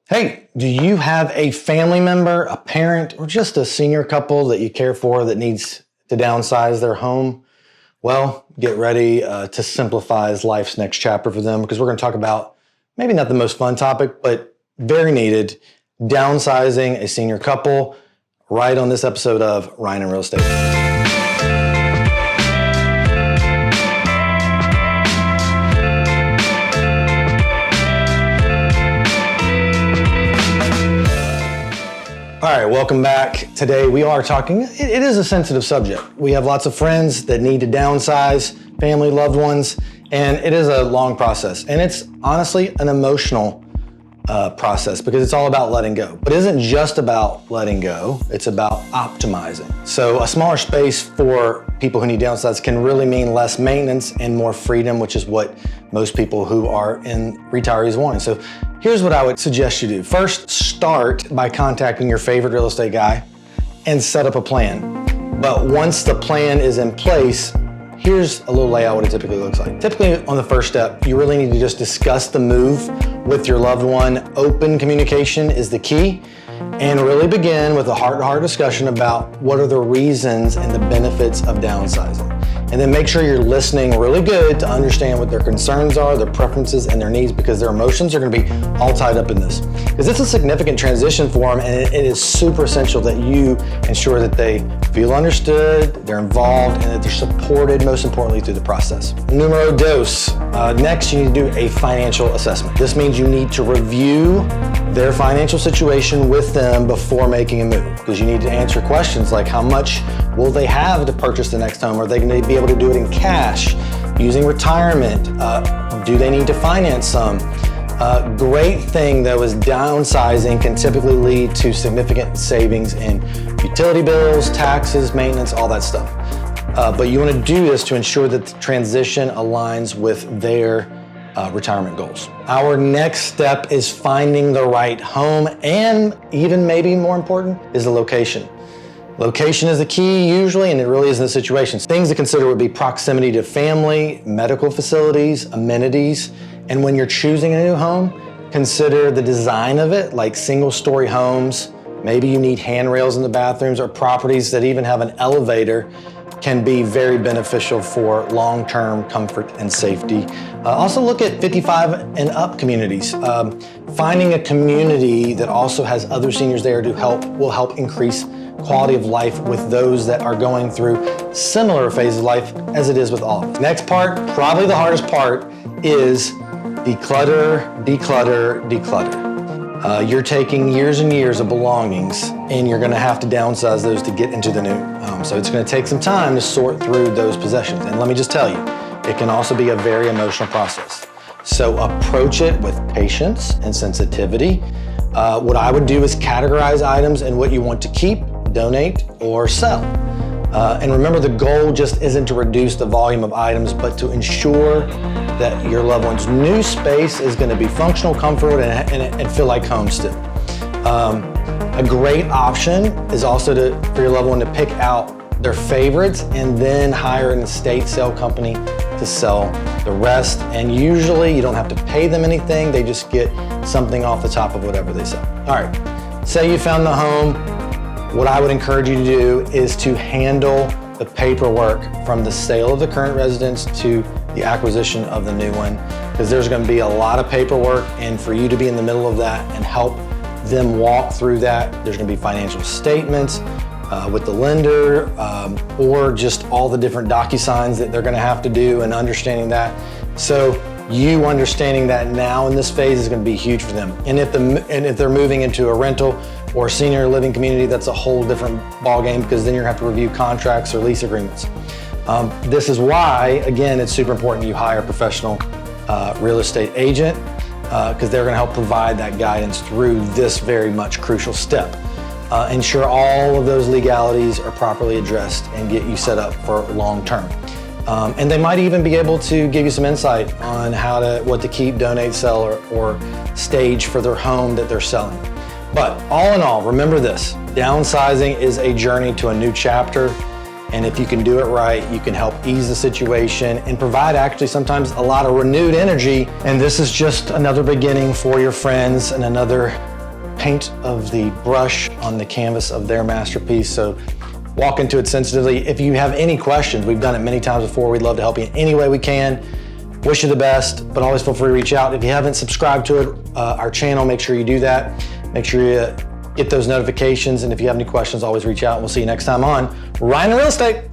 Hey, do you have a family member, a parent, or just a senior couple that you care for that needs to downsize their home? Well, get ready to simplify life's next chapter for them, because we're going to talk about maybe not the most fun topic, but very needed, downsizing a senior couple, right on this episode of Ryan and Real Estate. All right, welcome back. Today we are talking, it is a sensitive subject. We have lots of friends that need to downsize, family, loved ones, and it is a long process. And it's honestly an emotional process because it's all about letting go. But it isn't just about letting go, it's about optimizing. So a smaller space for people who need downsize can really mean less maintenance and more freedom, which is what most people who are in retirees want. So here's what I would suggest you do. First, start by contacting your favorite real estate guy and set up a plan. But once the plan is in place, here's a little layout what it typically looks like. Typically on the first step, you really need to just discuss the move with your loved one. Open communication is the key, and really begin with a heart-to-heart discussion about what are the reasons and the benefits of downsizing. And then make sure you're listening really good to understand what their concerns are, their preferences, and their needs, because their emotions are going to be all tied up in this. Because it's a significant transition for them, and it is super essential that you ensure that they feel understood, they're involved, and that they're supported, most importantly, through the process. Numero dos. Next, you need to do a financial assessment. This means you need to review their financial situation with them before making a move, because you need to answer questions like how much will they have to purchase the next home? Are they going to be able to do it in cash, using retirement? Do they need to finance some? Great thing though is downsizing can typically lead to significant savings in utility bills, taxes, maintenance, all that stuff. But you want to do this to ensure that the transition aligns with their retirement goals. Our next step is finding the right home, and even maybe more important is the location. Location is the key usually, and it really is in the situations. Things to consider would be proximity to family, medical facilities, amenities, and when you're choosing a new home, consider the design of it, like single-story homes. Maybe you need handrails in the bathrooms, or properties that even have an elevator can be very beneficial for long-term comfort and safety. Also look at 55 and up communities. Finding a community that also has other seniors there will help increase quality of life with those that are going through similar phases of life as it is with all of us. Next part, probably the hardest part, is declutter, declutter, declutter. You're taking years and years of belongings, and you're gonna have to downsize those to get into the new home. So it's gonna take some time to sort through those possessions. And let me just tell you, it can also be a very emotional process. So approach it with patience and sensitivity. What I would do is categorize items in what you want to keep, donate, or sell. And remember, the goal just isn't to reduce the volume of items, but to ensure that your loved one's new space is going to be functional, comfort, and feel like home still. A great option is also for your loved one to pick out their favorites and then hire an estate sale company to sell the rest. And usually you don't have to pay them anything, they just get something off the top of whatever they sell. All right, say you found the home. What I would encourage you to do is to handle the paperwork from the sale of the current residence to the acquisition of the new one, because there's going to be a lot of paperwork, and for you to be in the middle of that and help them walk through that, there's going to be financial statements with the lender, or just all the different DocuSigns that they're going to have to do, and understanding that. So you understanding that now in this phase is going to be huge for them. And if they're moving into a rental or senior living community, that's a whole different ballgame, because then you're going to have to review contracts or lease agreements. This is why, again, it's super important you hire a professional real estate agent, because they're going to help provide that guidance through this very much crucial step. Ensure all of those legalities are properly addressed and get you set up for long term. And they might even be able to give you some insight on what to keep, donate, sell, or stage for their home that they're selling. But all in all, remember this: downsizing is a journey to a new chapter. And if you can do it right, you can help ease the situation and provide actually sometimes a lot of renewed energy. And this is just another beginning for your friends and another paint of the brush on the canvas of their masterpiece. So walk into it sensitively. If you have any questions, we've done it many times before. We'd love to help you in any way we can. Wish you the best, but always feel free to reach out. If you haven't subscribed to it, our channel, make sure you do that. Make sure you get those notifications. And if you have any questions, always reach out. We'll see you next time on Ryan in Real Estate.